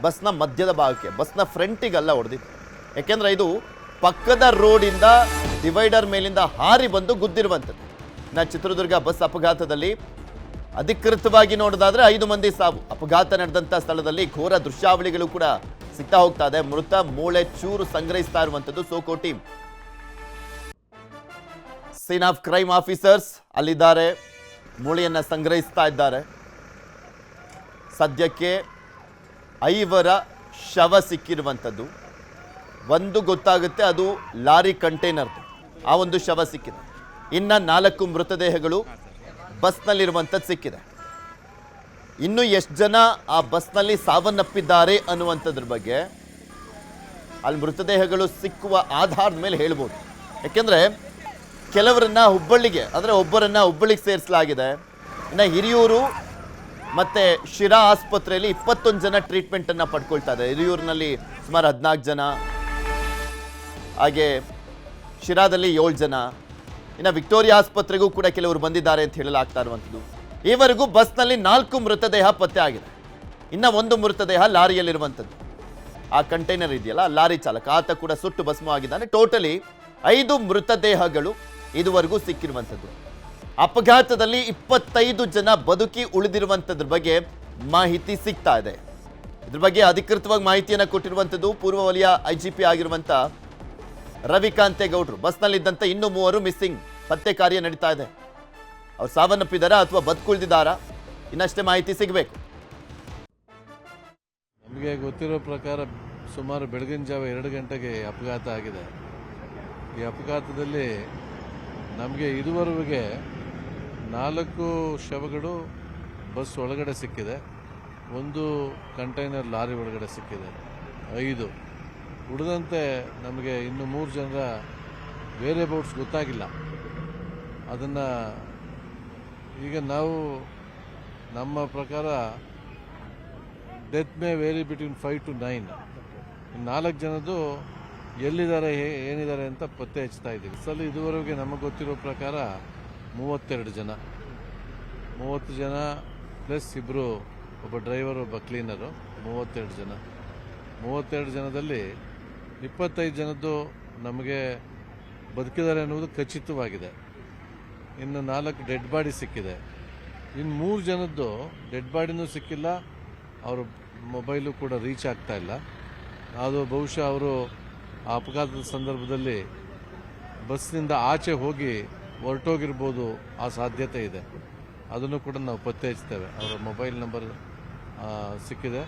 ಬಸ್ನ ಮಧ್ಯದ ಭಾಗಕ್ಕೆ, ಬಸ್ನ ಫ್ರಂಟಿಗೆಲ್ಲ ಹೊಡೆದಿತ್ತು. ಯಾಕೆಂದರೆ ಇದು ಪಕ್ಕದ ರೋಡಿಂದ ಡಿವೈಡರ್ ಮೇಲಿಂದ ಹಾರಿ ಬಂದು ಗುದ್ದಿರುವಂಥದ್ದು. ಇನ್ನು ಚಿತ್ರದುರ್ಗ ಬಸ್ ಅಪಘಾತದಲ್ಲಿ ಅಧಿಕೃತವಾಗಿ ನೋಡೋದಾದ್ರೆ 5 ಮಂದಿ ಸಾವು. ಅಪಘಾತ ನಡೆದಂಥ ಸ್ಥಳದಲ್ಲಿ ಘೋರ ದೃಶ್ಯಾವಳಿಗಳು ಕೂಡ ಸಿಗ್ತಾ ಹೋಗ್ತಾ ಇದೆ. ಮೃತ ಮೂಳೆ ಚೂರು ಸಂಗ್ರಹಿಸ್ತಾ ಇರುವಂಥದ್ದು SOCO team. Scene of crime officers ಅಲ್ಲಿದ್ದಾರೆ, ಮೂಳೆಯನ್ನು ಸಂಗ್ರಹಿಸ್ತಾ ಇದ್ದಾರೆ. ಸದ್ಯಕ್ಕೆ 5 ಶವ ಸಿಕ್ಕಿರುವಂಥದ್ದು. ಒಂದು ಗೊತ್ತಾಗುತ್ತೆ, ಅದು ಲಾರಿ ಕಂಟೈನರ್ದು, ಆ ಒಂದು ಶವ ಸಿಕ್ಕಿದೆ. ಇನ್ನು 4 ಮೃತದೇಹಗಳು ಬಸ್ನಲ್ಲಿರುವಂಥದ್ದು ಸಿಕ್ಕಿದೆ. ಇನ್ನು ಎಷ್ಟು ಜನ ಆ ಬಸ್ನಲ್ಲಿ ಸಾವನ್ನಪ್ಪಿದ್ದಾರೆ ಅನ್ನುವಂಥದ್ರ ಬಗ್ಗೆ ಅಲ್ಲಿ ಮೃತದೇಹಗಳು ಸಿಕ್ಕುವ ಆಧಾರದ ಮೇಲೆ ಹೇಳ್ಬೋದು. ಯಾಕೆಂದರೆ ಕೆಲವರನ್ನ ಹುಬ್ಬಳ್ಳಿಗೆ, ಅಂದರೆ ಒಬ್ಬರನ್ನ ಹುಬ್ಬಳ್ಳಿಗೆ ಸೇರಿಸಲಾಗಿದೆ. ಇನ್ನು ಹಿರಿಯೂರು ಮತ್ತು ಶಿರಾ ಆಸ್ಪತ್ರೆಯಲ್ಲಿ 21 ಜನ ಟ್ರೀಟ್ಮೆಂಟನ್ನು ಪಡ್ಕೊಳ್ತಾ ಇದೆ. ಹಿರಿಯೂರಿನಲ್ಲಿ ಸುಮಾರು 14 ಜನ, ಹಾಗೆ ಶಿರಾದಲ್ಲಿ 7 ಜನ, ಇನ್ನು ವಿಕ್ಟೋರಿಯಾ ಆಸ್ಪತ್ರೆಗೂ ಕೂಡ ಕೆಲವರು ಬಂದಿದ್ದಾರೆ ಅಂತ ಹೇಳಲಾಗ್ತಾ ಇರುವಂಥದ್ದು. ಈವರೆಗೂ ಬಸ್ನಲ್ಲಿ 4 ಮೃತದೇಹ ಪತ್ತೆ ಆಗಿದೆ. ಇನ್ನು 1 ಮೃತದೇಹ ಲಾರಿಯಲ್ಲಿರುವಂಥದ್ದು. ಆ ಕಂಟೈನರ್ ಇದೆಯಲ್ಲ, ಲಾರಿ ಚಾಲಕ, ಆತ ಕೂಡ ಸುಟ್ಟು ಭಸ್ಮವಾಗಿದ್ದಾನೆ. ಟೋಟಲಿ 5 ಮೃತದೇಹಗಳು ಇದುವರೆಗೂ ಸಿಕ್ಕಿರುವಂಥದ್ದು. ಅಪಘಾತದಲ್ಲಿ 25 ಜನ ಬದುಕಿ ಉಳಿದಿರುವಂಥದ್ರ ಬಗ್ಗೆ ಮಾಹಿತಿ ಸಿಗ್ತಾ ಇದೆ. ಇದ್ರ ಬಗ್ಗೆ ಅಧಿಕೃತವಾಗಿ ಮಾಹಿತಿಯನ್ನು ಕೊಟ್ಟಿರುವಂಥದ್ದು ಪೂರ್ವ ವಲಯ IGP ಆಗಿರುವಂಥ ರವಿಕಾಂತೇಗೌಡರು. ಬಸ್ನಲ್ಲಿದ್ದಂಥ ಇನ್ನೂ 3 ಮಿಸ್ಸಿಂಗ್, ಪತ್ತೆ ಕಾರ್ಯ ನಡೀತಾ ಇದೆ. ಅವ್ರು ಸಾವನ್ನಪ್ಪಿದಾರಾ ಅಥವಾ ಬದುಕುಳಿದಿದ್ದಾರಾ, ಇನ್ನಷ್ಟೇ ಮಾಹಿತಿ ಸಿಗಬೇಕು. ನಮಗೆ ಗೊತ್ತಿರೋ ಪ್ರಕಾರ ಸುಮಾರು ಬೆಳಗಿನ ಜಾವ 2 ಗಂಟೆಗೆ ಅಪಘಾತ ಆಗಿದೆ. ಈ ಅಪಘಾತದಲ್ಲಿ ನಮಗೆ ಇದುವರೆಗೆ 4 ಶವಗಳು ಬಸ್ ಒಳಗಡೆ ಸಿಕ್ಕಿದೆ, 1 ಕಂಟೈನರ್ ಲಾರಿ ಒಳಗಡೆ ಸಿಕ್ಕಿದೆ, 5 ಉಳಿದಂತೆ ನಮಗೆ ಇನ್ನು 3 ಜನರ ವೇರಿಯಬಲ್ಸ್ ಗೊತ್ತಾಗಿಲ್ಲ. ಅದನ್ನು ಈಗ ನಾವು ನಮ್ಮ ಪ್ರಕಾರ death may vary between 5 to 9. 4 ಜನದ್ದು ಎಲ್ಲಿದ್ದಾರೆ ಏನಿದ್ದಾರೆ ಅಂತ ಪತ್ತೆ ಹಚ್ತಾ ಇದ್ದೀವಿ. ಇದುವರೆಗೆ ನಮಗೆ ಗೊತ್ತಿರೋ ಪ್ರಕಾರ 32 ಜನ, 30 ಜನ ಪ್ಲಸ್ ಇಬ್ಬರು, ಒಬ್ಬ ಡ್ರೈವರ್ ಒಬ್ಬ ಕ್ಲೀನರು, 32 ಜನ. 32 ಜನದಲ್ಲಿ 25 ಜನದ್ದು ನಮಗೆ ಬದುಕಿದ್ದಾರೆ ಅನ್ನೋದು ಖಚಿತವಾಗಿದೆ. ಇನ್ನು 4 ಡೆಡ್ ಬಾಡಿ ಸಿಕ್ಕಿದೆ. ಇನ್ನು 3 ಜನದ್ದು ಡೆಡ್ ಬಾಡಿನೂ ಸಿಕ್ಕಿಲ್ಲ, ಅವ್ರ ಮೊಬೈಲು ಕೂಡ ರೀಚ್ ಆಗ್ತಾ ಇಲ್ಲ. ಅದು ಬಹುಶಃ ಅವರು ಆ ಅಪಘಾತದ ಸಂದರ್ಭದಲ್ಲಿ ಬಸ್ನಿಂದ ಆಚೆ ಹೋಗಿ ಹೊರಟೋಗಿರ್ಬೋದು, ಆ ಸಾಧ್ಯತೆ ಇದೆ. ಅದನ್ನು ಕೂಡ ನಾವು ಪತ್ತೆ ಹಚ್ತೇವೆ. ಅವರ ಮೊಬೈಲ್ ನಂಬರ್ ಸಿಕ್ಕಿದೆ.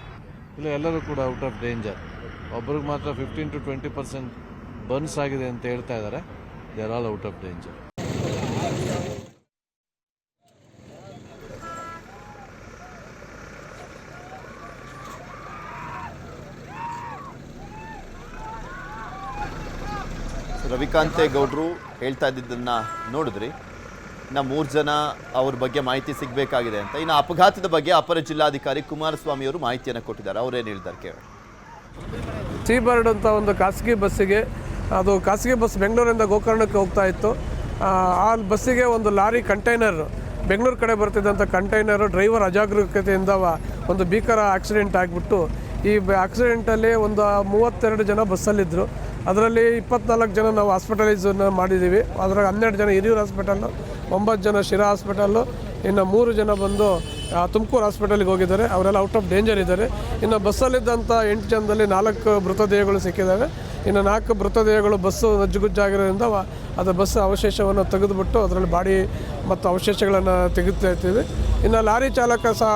ಇಲ್ಲ, ಎಲ್ಲರೂ ಕೂಡ ಔಟ್ ಆಫ್ ಡೇಂಜರ್. ಒಬ್ಬರಿಗೆ ಮಾತ್ರ 15 to 20% ಬರ್ನ್ಸ್ ಆಗಿದೆ ಅಂತ ಹೇಳ್ತಾ ಇದ್ದಾರೆ. They are all out of danger. ರವಿಕಾಂತೇಗೌಡರು ಹೇಳ್ತಾ ಇದ್ದಿದ್ದನ್ನ ನೋಡಿದ್ರಿ. ಇನ್ನು 3 ಜನ ಅವ್ರ ಬಗ್ಗೆ ಮಾಹಿತಿ ಸಿಗಬೇಕಾಗಿದೆ ಅಂತ. ಇನ್ನು ಅಪಘಾತದ ಬಗ್ಗೆ ಅಪರ ಜಿಲ್ಲಾಧಿಕಾರಿ ಕುಮಾರಸ್ವಾಮಿ ಅವರು ಮಾಹಿತಿಯನ್ನು ಕೊಟ್ಟಿದ್ದಾರೆ. ಅವರೇನು ಹೇಳ್ತಾರೆ ಕೇಳಿ. ಸೀಬರ್ಡ್ ಅಂತ ಒಂದು ಖಾಸಗಿ ಬಸ್ಸಿಗೆ, ಅದು ಖಾಸಗಿ ಬಸ್ ಬೆಂಗಳೂರಿಂದ ಗೋಕರ್ಣಕ್ಕೆ ಹೋಗ್ತಾ ಇತ್ತು. ಆ ಬಸ್ಸಿಗೆ ಒಂದು ಲಾರಿ ಕಂಟೈನರ್, ಬೆಂಗಳೂರು ಕಡೆ ಬರ್ತಿದ್ದಂಥ ಕಂಟೈನರು ಡ್ರೈವರ್ ಅಜಾಗರೂಕತೆಯಿಂದ ಒಂದು ಭೀಕರ ಆಕ್ಸಿಡೆಂಟ್ ಆಗಿಬಿಟ್ಟು, ಈ ಆಕ್ಸಿಡೆಂಟಲ್ಲಿ ಒಂದು 32 ಜನ ಬಸ್ಸಲ್ಲಿದ್ದರು. ಅದರಲ್ಲಿ 24 ಜನ ನಾವು ಹಾಸ್ಪಿಟಲೈಸನ್ನು ಮಾಡಿದ್ದೀವಿ. ಅದರಾಗ 12 ಜನ ಹಿರಿಯೂರು ಹಾಸ್ಪಿಟಲ್ಲು, 9 ಜನ ಶಿರಾ ಹಾಸ್ಪಿಟಲ್ಲು, ಇನ್ನು 3 ಜನ ಬಂದು ತುಮಕೂರು ಹಾಸ್ಪಿಟಲ್ಗೆ ಹೋಗಿದ್ದಾರೆ. ಅವರೆಲ್ಲ ಔಟ್ ಆಫ್ ಡೇಂಜರ್ ಇದ್ದಾರೆ. ಇನ್ನು ಬಸ್ಸಲ್ಲಿದ್ದಂಥ 8 ಜನದಲ್ಲಿ 4 ಮೃತದೇಹಗಳು ಸಿಕ್ಕಿದ್ದಾವೆ. ಇನ್ನು 4 ಮೃತದೇಹಗಳು ಬಸ್ಸು ನಜ್ಜುಗುಜ್ಜಾಗಿರೋದ್ರಿಂದ ಅದು ಬಸ್ ಅವಶೇಷವನ್ನು ತೆಗೆದುಬಿಟ್ಟು ಅದರಲ್ಲಿ ಬಾಡಿ ಮತ್ತು ಅವಶೇಷಗಳನ್ನು ತೆಗೆದುತಾ ಇರ್ತೀವಿ. ಇನ್ನು ಲಾರಿ ಚಾಲಕ ಸಹ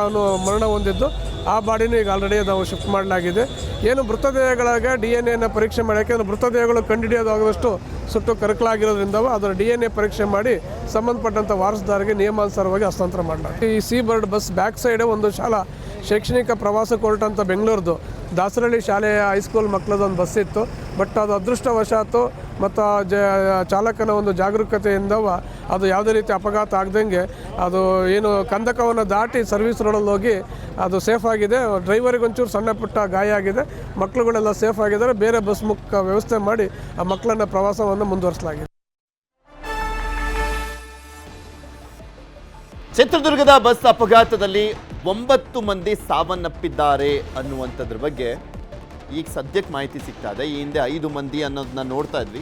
ಮರಣ ಹೊಂದಿದ್ದು, ಆ ಬಾಡಿನೂ ಈಗ ಆಲ್ರೆಡಿ ನಾವು ಶಿಫ್ಟ್ ಮಾಡಲಾಗಿದೆ. ಏನು ಮೃತದೇಹಗಳಿಗೆ DNA ಪರೀಕ್ಷೆ ಮಾಡಿ, ಯಾಕೆಂದರೆ ಮೃತದೇಹಗಳು ಕಂಡುಹಿಡಿಯೋದಾಗದಷ್ಟು ಸುಟ್ಟು ಕರಕಲಾಗಿರೋದ್ರಿಂದ ಅದರ DNA ಪರೀಕ್ಷೆ ಮಾಡಿ ಸಂಬಂಧಪಟ್ಟಂಥ ವಾರಸುದಾರರಿಗೆ ನಿಯಮಾನುಸಾರವಾಗಿ ಹಸ್ತಾಂತರ ಮಾಡಲಾಗಿದೆ. ಈ ಸೀಬರ್ಡ್ ಬಸ್ ಬ್ಯಾಕ್ ಸೈಡೇ ಒಂದು ಶಾಲಾ ಶೈಕ್ಷಣಿಕ ಪ್ರವಾಸಕ್ಕೆ ಹೊರಟಂಥ ಬೆಂಗಳೂರದು ದಾಸರಳ್ಳಿ ಶಾಲೆಯ ಹೈಸ್ಕೂಲ್ ಮಕ್ಕಳದೊಂದು ಬಸ್ ಇತ್ತು. ಬಟ್ ಅದು ಅದೃಷ್ಟವಶಾತ್ತು ಮತ್ತು ಚಾಲಕನ ಒಂದು ಜಾಗರೂಕತೆಯಿಂದ ಅದು ಯಾವುದೇ ರೀತಿ ಅಪಘಾತ ಆಗದಂಗೆ ಅದು ಏನು ಕಂದಕವನ್ನು ದಾಟಿ ಸರ್ವಿಸ್ ರೋಡಲ್ಲಿ ಹೋಗಿ ಅದು ಸೇಫ್ ಆಗಿದೆ. ಡ್ರೈವರಿಗೆ ಒಂಚೂರು ಸಣ್ಣ ಪುಟ್ಟ ಗಾಯ ಆಗಿದೆ, ಮಕ್ಕಳುಗಳೆಲ್ಲ ಸೇಫ್ ಆಗಿದ್ದಾರೆ. ಬೇರೆ ಬಸ್ ಮುಖ ವ್ಯವಸ್ಥೆ ಮಾಡಿ ಆ ಮಕ್ಕಳನ್ನ ಪ್ರವಾಸವನ್ನು ಮುಂದುವರಿಸಲಾಗಿದೆ. ಚಿತ್ರದುರ್ಗದ ಬಸ್ ಅಪಘಾತದಲ್ಲಿ 9 ಮಂದಿ ಸಾವನ್ನಪ್ಪಿದ್ದಾರೆ ಅನ್ನುವಂಥದ್ರ ಬಗ್ಗೆ ಈಗ ಸದ್ಯಕ್ಕೆ ಮಾಹಿತಿ ಸಿಗ್ತಾ ಇದೆ. ಈ ಹಿಂದೆ 5 ಮಂದಿ ಅನ್ನೋದನ್ನ ನೋಡ್ತಾ ಇದ್ವಿ.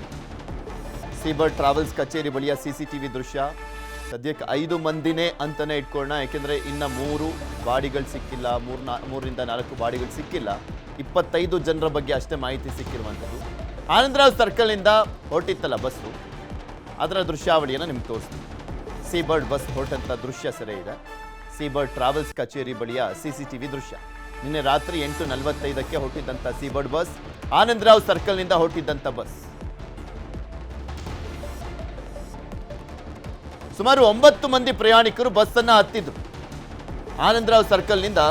ಸೀಬರ್ಡ್ ಟ್ರಾವೆಲ್ಸ್ ಕಚೇರಿ ಬಳಿಯ CCTV ದೃಶ್ಯ. ಸದ್ಯಕ್ಕೆ 5 ಮಂದಿನೇ ಅಂತಲೇ ಇಟ್ಕೊಳ್ಳೋಣ, ಯಾಕೆಂದರೆ ಇನ್ನು 3 ಬಾಡಿಗಳು ಸಿಕ್ಕಿಲ್ಲ, 3ರಿಂದ 4 ಬಾಡಿಗಳು ಸಿಕ್ಕಿಲ್ಲ. 25 ಜನರ ಬಗ್ಗೆ ಅಷ್ಟೇ ಮಾಹಿತಿ ಸಿಕ್ಕಿರುವಂಥದ್ದು. ಆನಂದರಾವ್ ಸರ್ಕಲ್ನಿಂದ ಹೊರಟಿತ್ತಲ್ಲ ಬಸ್ಸು, ಅದರ ದೃಶ್ಯಾವಳಿಯನ್ನು ನಿಮ್ಗೆ ತೋರಿಸ್ತೀವಿ. ಸೀಬರ್ಡ್ ಬಸ್ ಹೊರಟಂಥ ದೃಶ್ಯ ಸೆರೆ ಇದೆ. ಸೀಬರ್ಡ್ ಟ್ರಾವೆಲ್ಸ್ ಕಚೇರಿ ಬಳಿಯ CCTV ದೃಶ್ಯ. ನಿನ್ನೆ ರಾತ್ರಿ 8:45ಕ್ಕೆ ಹೊರಟಿದ್ದಂಥ ಸೀಬರ್ಡ್ ಬಸ್, ಆನಂದರಾವ್ ಸರ್ಕಲ್ನಿಂದ ಹೊರಟಿದ್ದಂಥ ಬಸ್. ಸುಮಾರು 9 ಮಂದಿ ಪ್ರಯಾಣಿಕರು ಬಸ್ಸನ್ನು ಹತ್ತಿದ್ರು. ಆನಂದರಾವ್ ಸರ್ಕಲ್ನಿಂದ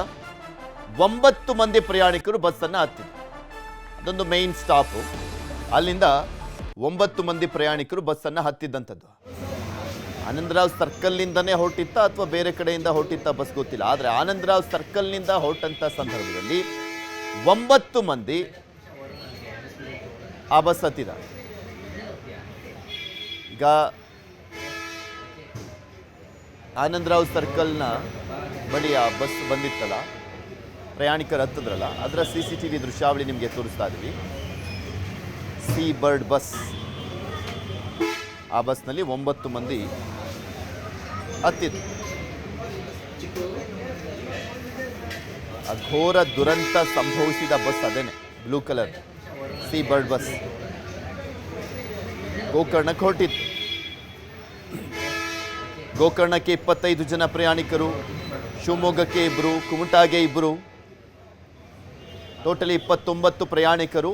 9 ಮಂದಿ ಪ್ರಯಾಣಿಕರು ಬಸ್ಸನ್ನು ಹತ್ತಿದ್ರು. ಅದೊಂದು ಮೇನ್ ಸ್ಟಾಪು. ಅಲ್ಲಿಂದ 9 ಮಂದಿ ಪ್ರಯಾಣಿಕರು ಬಸ್ಸನ್ನು ಹತ್ತಿದ್ದಂಥದ್ದು. ಆನಂದರಾವ್ ಸರ್ಕಲ್ನಿಂದನೇ ಹೊರಟಿತ್ತ ಅಥವಾ ಬೇರೆ ಕಡೆಯಿಂದ ಹೊರಟಿತ್ತ ಬಸ್ ಗೊತ್ತಿಲ್ಲ. ಆದರೆ ಆನಂದರಾವ್ ಸರ್ಕಲ್ನಿಂದ ಹೊರಟಂಥ ಸಂದರ್ಭದಲ್ಲಿ 9 ಮಂದಿ ಆ ಬಸ್ ಹತ್ತಿದ್ದಾರೆ. ಈಗ ಆನಂದರಾವ್ ಸರ್ಕಲ್ನ ಬಳಿ ಆ ಬಸ್ ಬಂದಿತ್ತಲ್ಲ, ಪ್ರಯಾಣಿಕರು ಹತ್ತಿದ್ರಲ್ಲ, ಅದರ CCTV ದೃಶ್ಯಾವಳಿ ನಿಮಗೆ ತೋರಿಸ್ತಾ ಇದ್ದೀವಿ. ಸೀಬರ್ಡ್ ಬಸ್, ಆ ಬಸ್ನಲ್ಲಿ 9 ಮಂದಿ ಹತ್ತಿದ್ರು. ಅಘೋರ ದುರಂತ ಸಂಭವಿಸಿದ ಬಸ್ ಅದೇನೆ, ಬ್ಲೂ ಕಲರ್ ಸೀಬರ್ಡ್ ಬಸ್. ಗೋಕರ್ಣಕ್ಕೆ ಹೊರಟಿತ್ತು. ಗೋಕರ್ಣಕ್ಕೆ 25 ಜನ ಪ್ರಯಾಣಿಕರು, ಶಿವಮೊಗ್ಗಕ್ಕೆ 2, ಕುಮಟಾಗೆ 2, ಟೋಟಲಿ 29 ಪ್ರಯಾಣಿಕರು.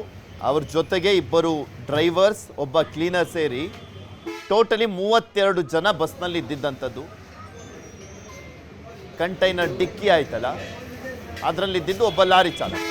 ಅವ್ರ ಜೊತೆಗೆ 2 ಡ್ರೈವರ್ಸ್, ಒಬ್ಬ ಕ್ಲೀನರ್ ಸೇರಿ ಟೋಟಲಿ 32 ಜನ ಬಸ್ನಲ್ಲಿ ಇದ್ದಿದ್ದಂಥದ್ದು. ಕಂಟೈನರ್ ಡಿಕ್ಕಿ ಆಯ್ತಲ್ಲ, ಅದರಲ್ಲಿದ್ದಿದ್ದು ಒಬ್ಬ ಲಾರಿ ಚಾಲಕ.